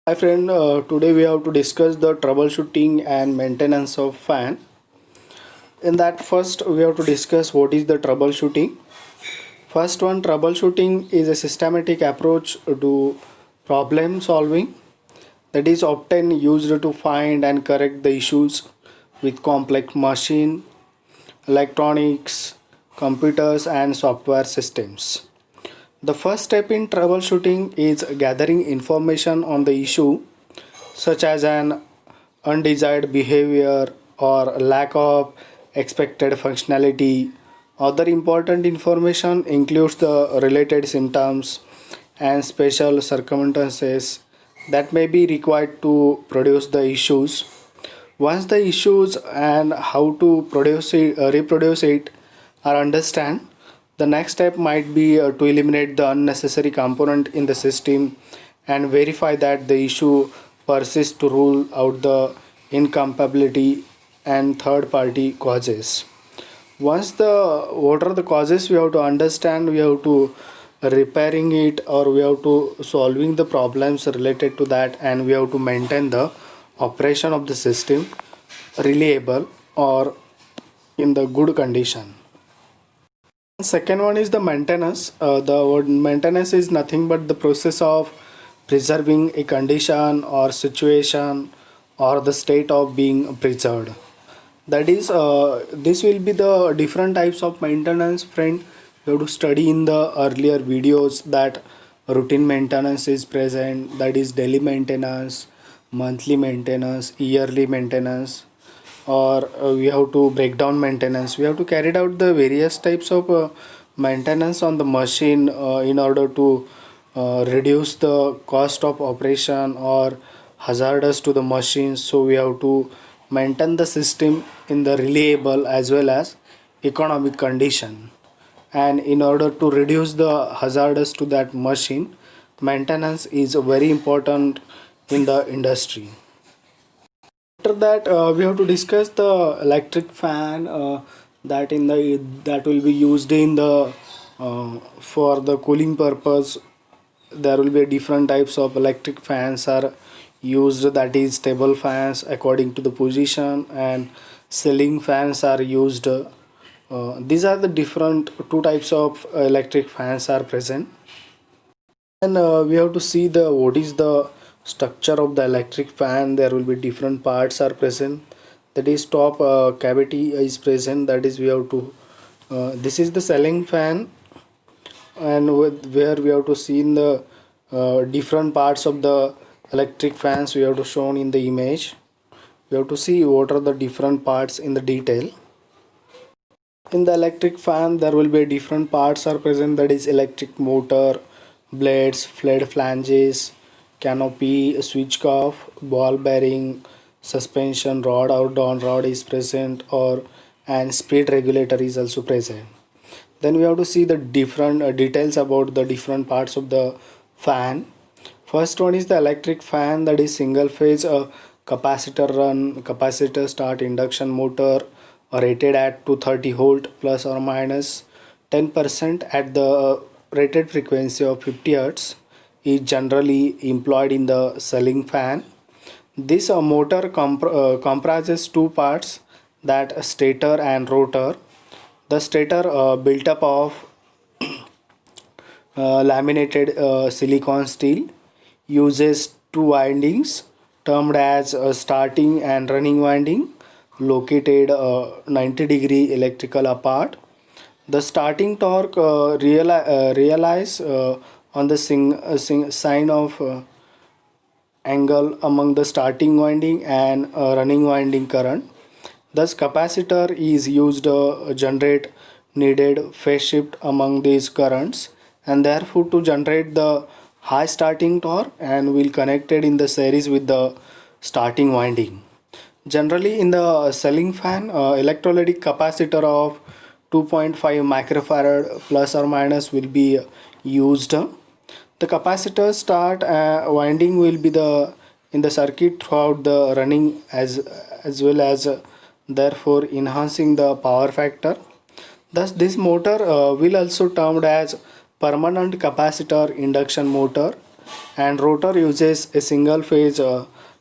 Hi friend, today we have to discuss the troubleshooting and maintenance of fan. In that first we have to discuss what is the troubleshooting. First one, troubleshooting is a systematic approach to problem solving that is often used to find and correct the issues with complex machine, electronics, computers and software systems. The first step in troubleshooting is gathering information on the issue such as an undesired behavior or lack of expected functionality. Other important information includes the related symptoms and special circumstances that may be required to produce the issues. Once the issues and how to reproduce it are understand, the next step might be to eliminate the unnecessary component in the system and verify that the issue persists to rule out the incompatibility and third party causes. Once the what are the causes we have to understand, we have to repairing it or we have to solving the problems related to that, and we have to maintain the operation of the system reliable or in the good condition. Second one is the maintenance. The word maintenance is nothing but the process of preserving a condition or situation or the state of being preserved. That is, this will be the different types of maintenance, friend. You have to study in the earlier videos that routine maintenance is present, that is daily maintenance, monthly maintenance, yearly maintenance, or we have to break down maintenance. We have to carry out the various types of maintenance on the machine in order to reduce the cost of operation or hazardous to the machine. So we have to maintain the system in the reliable as well as economic condition, and in order to reduce the hazardous to that machine, maintenance is very important in the industry. After that, we have to discuss the electric fan that will be used in the for the cooling purpose. There will be different types of electric fans are used, that is table fans according to the position, and ceiling fans are used. These are the different two types of electric fans are present, and we have to see the what is the structure of the electric fan. There will be different parts are present, that is top cavity is present, that is we have to this is the ceiling fan, and where we have to see in the different parts of the electric fans we have to shown in the image. We have to see what are the different parts in the detail. In the electric fan there will be different parts are present, that is electric motor, blades, flanges, canopy, switch cuff, ball bearing, suspension rod or down rod is present, or and speed regulator is also present. Then we have to see the different details about the different parts of the fan. First one is the electric fan, that is single phase capacitor run, capacitor start induction motor rated at 230 volt plus or minus 10% at the rated frequency of 50 hertz is generally employed in the ceiling fan. This motor comprises two parts, that stator and rotor. The stator built up of laminated silicon steel uses two windings termed as starting and running winding located 90-degree electrical apart. The starting torque realize on the sign of angle among the starting winding and running winding current. Thus, capacitor is used generate needed phase shift among these currents, and therefore to generate the high starting torque and will connected in the series with the starting winding. Generally, in the ceiling fan, electrolytic capacitor of 2.5 microfarad plus or minus will be used. The capacitor start winding will be the in the circuit throughout the running as well as therefore enhancing the power factor. Thus, this motor will also termed as permanent capacitor induction motor and rotor uses a single phase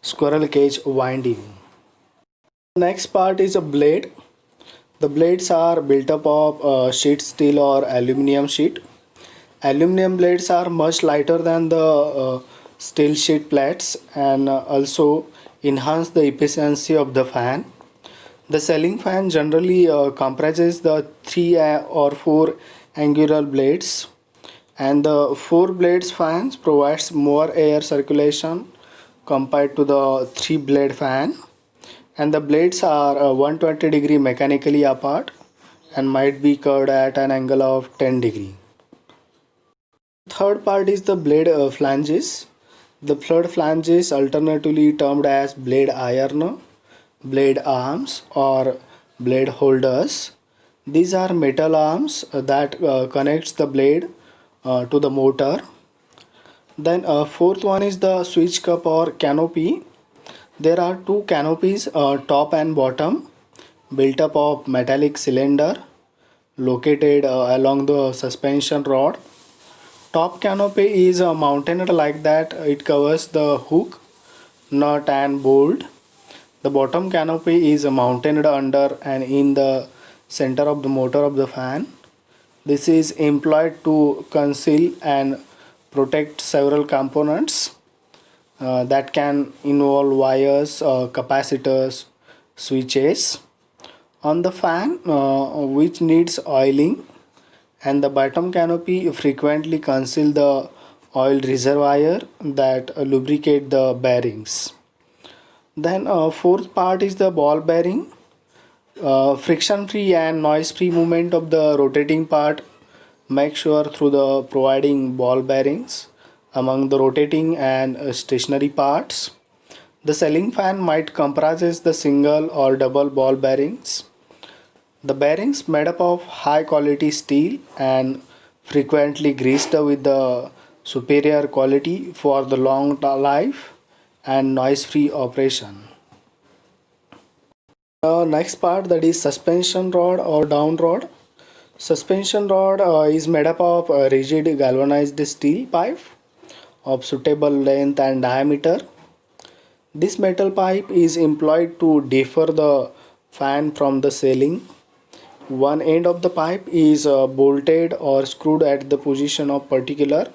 squirrel cage winding. Next part is a blade. The blades are built up of sheet steel or aluminum sheet. Aluminum blades are much lighter than the steel sheet plates and also enhance the efficiency of the fan. The ceiling fan generally comprises the three or four angular blades, and the four blades fans provides more air circulation compared to the three blade fan, and the blades are 120-degree mechanically apart and might be curved at an angle of 10 degree. Third part is the blade flanges. The blade flanges, alternatively termed as blade iron, blade arms, or blade holders. These are metal arms that connects the blade to the motor. Then fourth one is the switch cup or canopy. There are two canopies, top and bottom, built up of metallic cylinder located along the suspension rod. Top canopy is mounted like that it covers the hook, nut and bolt. The bottom canopy is mounted under and in the center of the motor of the fan. This is employed to conceal and protect several components that can involve wires, capacitors, switches. On the fan, which needs oiling, and the bottom canopy frequently conceal the oil reservoir that lubricate the bearings. Then fourth part is the ball bearing. Friction free and noise free movement of the rotating part make sure through the providing ball bearings among the rotating and stationary parts. The ceiling fan might comprises the single or double ball bearings. The bearings made up of high quality steel and frequently greased with the superior quality for the long life and noise free operation. Next part, that is suspension rod or down rod. Suspension rod is made up of rigid galvanized steel pipe of suitable length and diameter. This metal pipe is employed to defer the fan from the ceiling. One end of the pipe is bolted or screwed at the position of particular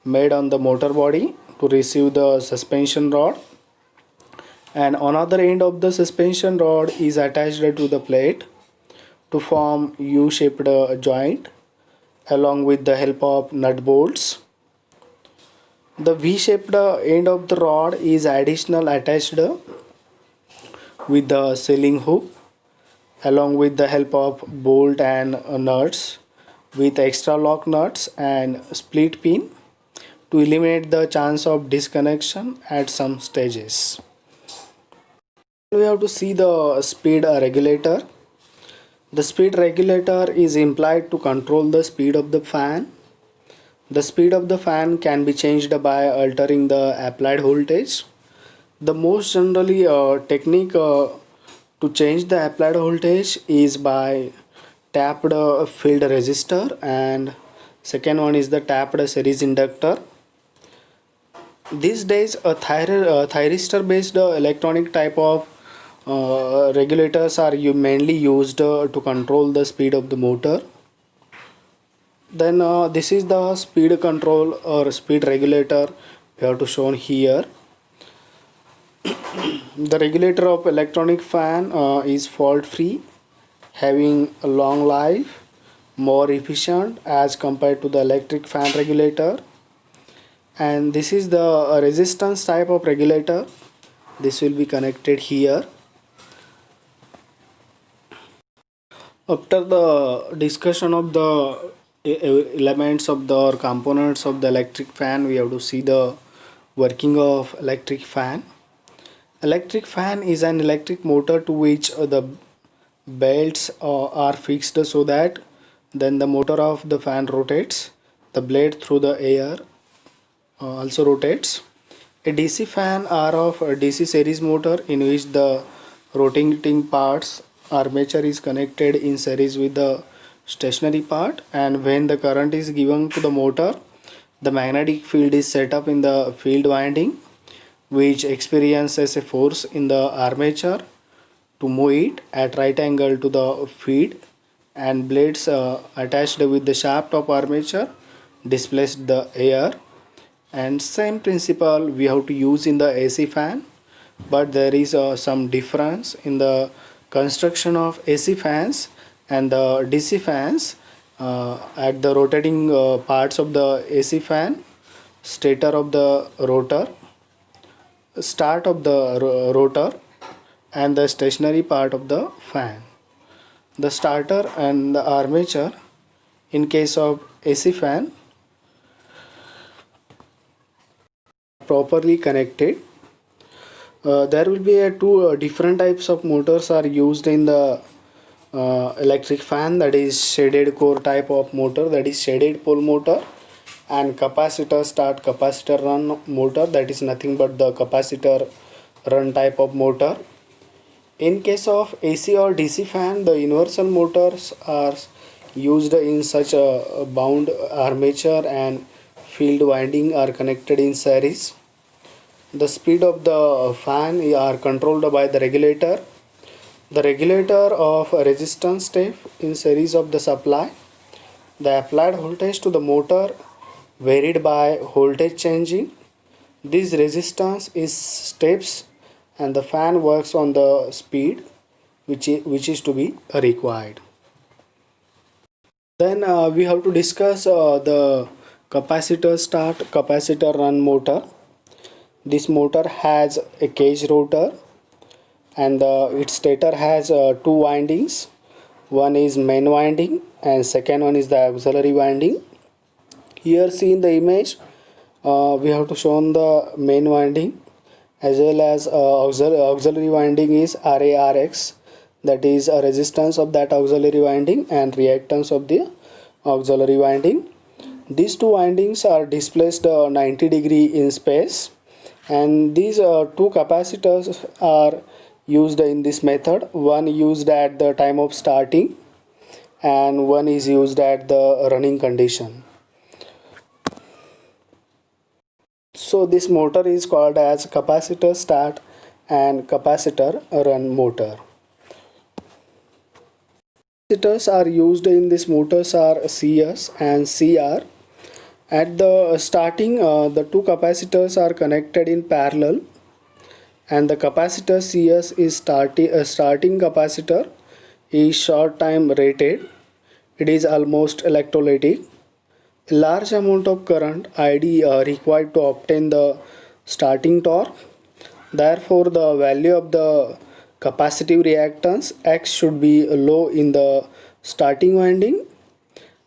made on the motor body to receive the suspension rod, and another end of the suspension rod is attached to the plate to form U-shaped joint along with the help of nut bolts. The V-shaped end of the rod is additional attached with the ceiling hook along with the help of bolt and nuts with extra lock nuts and split pin to eliminate the chance of disconnection at some stages. We have to see the speed regulator. The speed regulator is implied to control the speed of the fan. The speed of the fan can be changed by altering the applied voltage. The most generally technique to change the applied voltage is by tapped field resistor, and second one is the tapped series inductor. These days a thyristor based electronic type of regulators are mainly used to control the speed of the motor. Then this is the speed control or speed regulator we have to shown here. The regulator of electronic fan is fault free, having a long life, more efficient as compared to the electric fan regulator. And this is the resistance type of regulator. This will be connected here. After the discussion of the elements of the or components of the electric fan, we have to see the working of electric fan. Electric fan is an electric motor to which the belts are fixed so that then the motor of the fan rotates. The blade through the air also rotates. A DC fan are of a DC series motor in which the rotating parts armature is connected in series with the stationary part, and when the current is given to the motor, The magnetic field is set up in the field winding, which experiences a force in the armature to move it at right angle to the feed, and blades attached with the shaft of armature displace the air. And same principle we have to use in the AC fan, but there is some difference in the construction of AC fans and the DC fans. At the rotating parts of the AC fan, stator of the rotor, start of the rotor, and the stationary part of the fan. The starter and the armature in case of AC fan properly connected. There will be two different types of motors are used in the electric fan, that is shaded core type of motor, that is shaded pole motor, and capacitor start capacitor run motor, that is nothing but the capacitor run type of motor. In case of AC or DC fan, the universal motors are used in such a bound armature and field winding are connected in series. The speed of the fan are controlled by the regulator. The regulator of a resistance step in series of the supply. The applied voltage to the motor varied by voltage changing. This resistance is steps and the fan works on the speed which is to be required. Then we have to discuss the capacitor start capacitor run motor. This motor has a cage rotor and its stator has two windings. One is main winding and second one is the auxiliary winding. Here see in the image we have to show the main winding as well as auxiliary winding is RARX, that is a resistance of that auxiliary winding and reactance of the auxiliary winding. These two windings are displaced 90 degree in space, and these two capacitors are used in this method. One used at the time of starting and one is used at the running condition. So this motor is called as capacitor start and capacitor run motor. Capacitors are used in this motors are CS and CR. At the starting, the two capacitors are connected in parallel, and the capacitor CS is starting capacitor is short time rated. It is almost electrolytic. A large amount of current ID are required to obtain the starting torque. Therefore, the value of the capacitive reactance X should be low in the starting winding,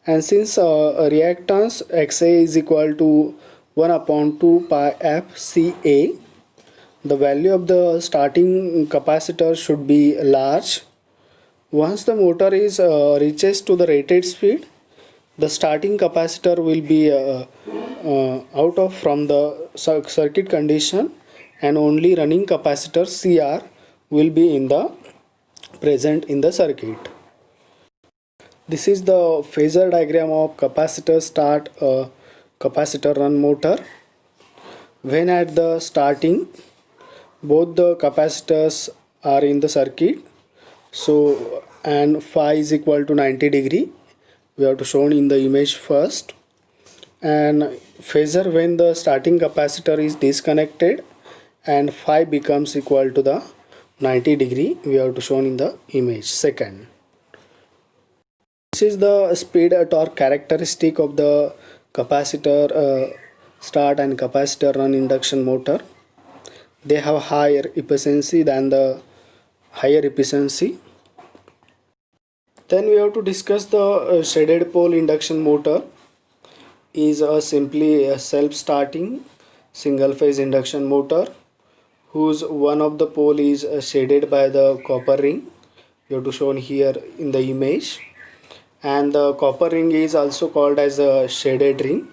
and since reactance XA is equal to 1 upon 2 pi FCA, the value of the starting capacitor should be large. Once the motor is reaches to the rated speed, the starting capacitor will be out of from the circuit condition, and only running capacitor CR will be in the present in the circuit. This is the phasor diagram of capacitor start capacitor run motor. When at the starting, both the capacitors are in the circuit, so and phi is equal to 90 degree, we have to shown in the image first. And phasor when the starting capacitor is disconnected and phi becomes equal to the 90 degree, we have to shown in the image second. This is the speed torque characteristic of the capacitor start and capacitor run induction motor. They have higher efficiency than the higher efficiency. Then we have to discuss the shaded pole induction motor. Is simply a self-starting single phase induction motor whose one of the pole is shaded by the copper ring. You have to shown here in the image, and the copper ring is also called as a shaded ring.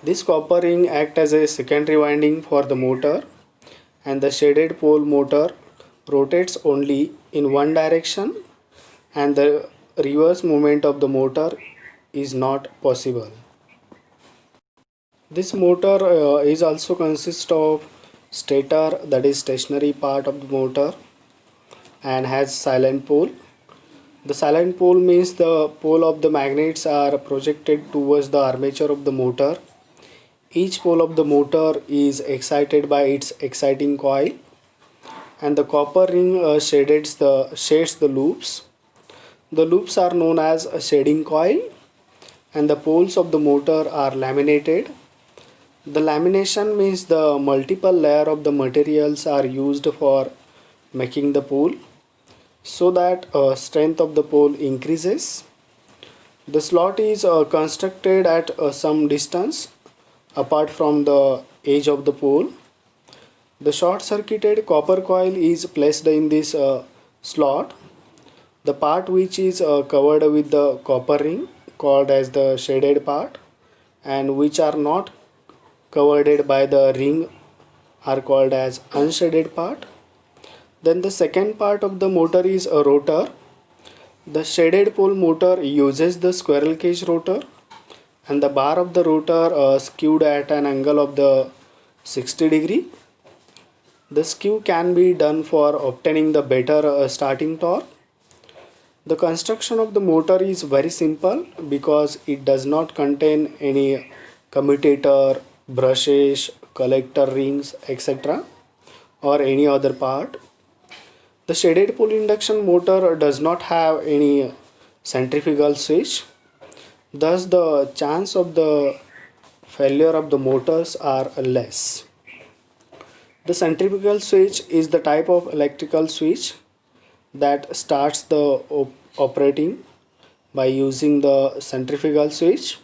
This copper ring act as a secondary winding for the motor, and the shaded pole motor rotates only in one direction, and the reverse movement of the motor is not possible. This motor is also consist of stator, that is stationary part of the motor, and has silent pole. The silent pole means the pole of the magnets are projected towards the armature of the motor. Each pole of the motor is excited by its exciting coil, and the copper ring shades the loops. The loops are known as a shading coil, and the poles of the motor are laminated. The lamination means the multiple layer of the materials are used for making the pole, so that strength of the pole increases. The slot is constructed at some distance apart from the edge of the pole. The short circuited copper coil is placed in this slot. The part which is covered with the copper ring, called as the shaded part, and which are not covered by the ring, are called as unshaded part. Then the second part of the motor is a rotor. The shaded pole motor uses the squirrel cage rotor, and the bar of the rotor skewed at an angle of the 60 degree. The skew can be done for obtaining the better starting torque. The construction of the motor is very simple because it does not contain any commutator, brushes, collector rings, etc., or any other part. The shaded pole induction motor does not have any centrifugal switch. Thus, the chance of the failure of the motors are less. The centrifugal switch is the type of electrical switch that starts the operating by using the centrifugal switch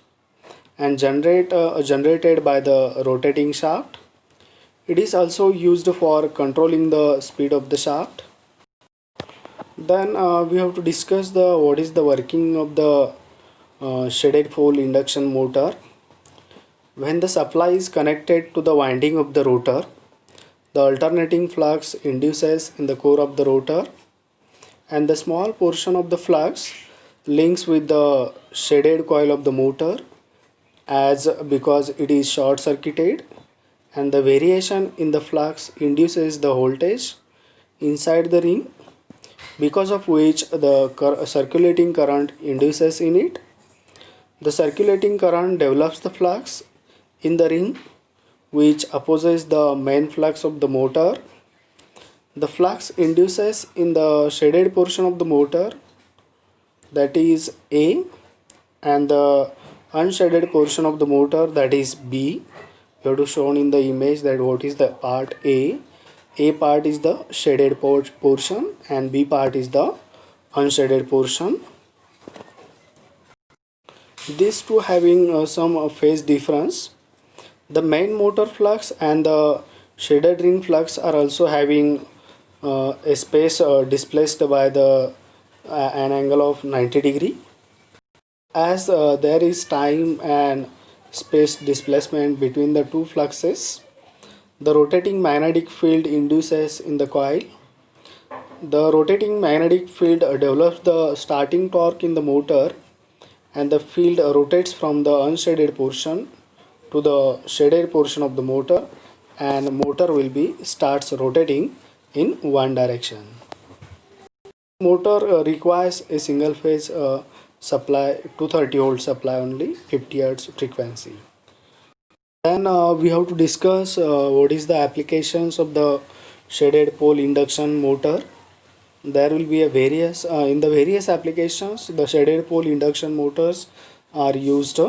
and generated by the rotating shaft. It is also used for controlling the speed of the shaft. Then we have to discuss the what is the working of the shaded pole induction motor. When the supply is connected to the winding of the rotor, the alternating flux induces in the core of the rotor, and the small portion of the flux links with the shaded coil of the motor as because it is short circuited, and the variation in the flux induces the voltage inside the ring, because of which the circulating current induces in it. The circulating current develops the flux in the ring which opposes the main flux of the motor. The flux induces in the shaded portion of the motor, that is A, and the unshaded portion of the motor, that is B. You have to shown in the image that what is the part A. A part is the shaded portion and B part is the unshaded portion. These two having some phase difference. The main motor flux and the shaded ring flux are also having a space displaced by the an angle of 90 degree. As there is time and space displacement between the two fluxes, the rotating magnetic field induces in the coil. The rotating magnetic field develops the starting torque in the motor, and the field rotates from the unshaded portion to the shaded portion of the motor, and motor will be starts rotating in one direction. Motor requires a single phase supply, 230 volt supply only, 50 hertz frequency. Then we have to discuss what is the applications of the shaded pole induction motor. There will be a various in the various applications the shaded pole induction motors are used.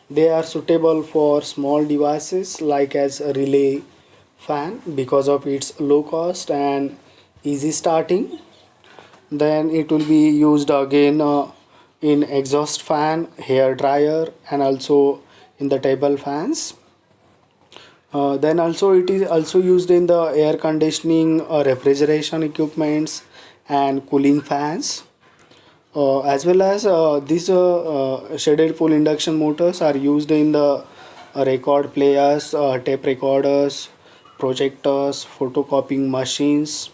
They are suitable for small devices like as a relay fan because of its low cost and easy starting. Then it will be used again in exhaust fan, hair dryer, and also in the table fans. Then also it is also used in the air conditioning, refrigeration equipments, and cooling fans. As well as these shaded pole induction motors are used in the record players, tape recorders, projectors, photocopying machines,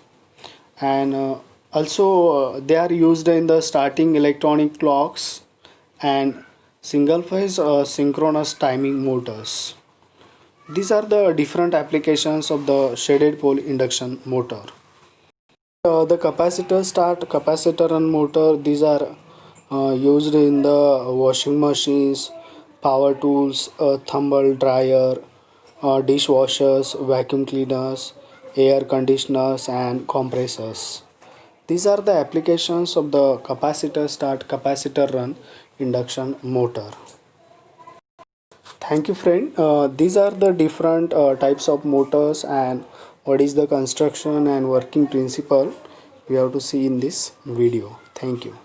and also they are used in the starting electronic clocks and single phase synchronous timing motors. These are the different applications of the shaded pole induction motor. The capacitor start, capacitor and motor, these are used in the washing machines, power tools, tumble dryer, dishwashers, vacuum cleaners, air conditioners and compressors. These are the applications of the capacitor start, capacitor run induction motor. Thank you, friend. These are the different types of motors and what is the construction and working principle we have to see in this video. Thank you.